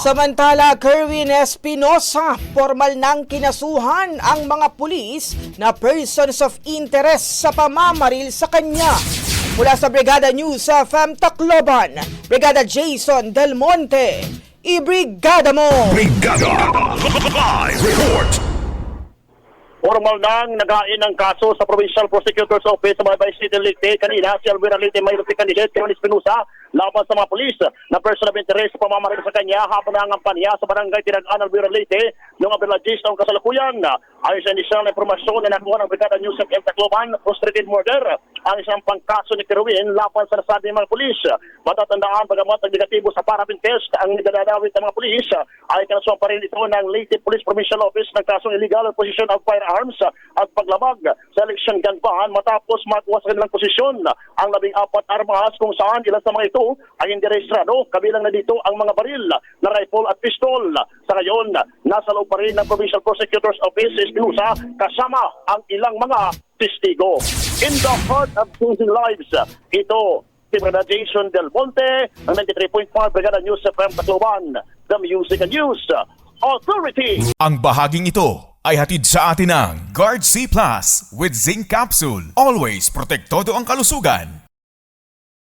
Samantala, Kerwin Espinosa, formal nang kinasuhan ang mga pulis na persons of interest sa pamamaril sa kanya. Mula sa Brigada News sa FM Tacloban, Brigada Jason Del Monte, ibrigada mo! Brigada Live Report. Formal nang nagain ang kaso sa Provincial Prosecutor's Office sa Baybay City, Leyte. Kanina, si Alvira Leyte may candidate, Kerwin Espinosa, laban sa mga pulis na person of interest sa pamamaril sa kanya habang nangangampanya sa barangay Tinagaan, Alvira Leyte, yung abilagist ng kasalukuyan. Ayon sa inisyal na informasyon na nakuha ng Brigada News of M. Tacloban, frustrated murder ang isang pangkaso ni Kerwin laban sa nasabing mga pulis. Matatandaan, bagamat ang negatibo sa parabin test ang nagdadawit ng mga pulis, ay kinasuhan pa rin ito ng Leyte Police Provincial Office ng kasong illegal possession of firearms at paglamag sa election gun ban matapos makuha sa kanilang posisyon ang 14 armas kung saan ilan sa mga ito ay hindi rehistrado. Kabilang na dito ang mga baril na rifle at pistol. Sa ngayon, nasa loob pa rin ng Provincial Prosecutor's Office si Espinosa kasama ang ilang mga testigo. In the heart of changing lives, ito si Brigada Jason Del Monte ng 93.5 Brigada News FM Tacloban, the Music and News Authority. Ang bahaging ito ay hatid sa atin ng Guard C Plus with Zinc Capsule. Always protektado ang kalusugan.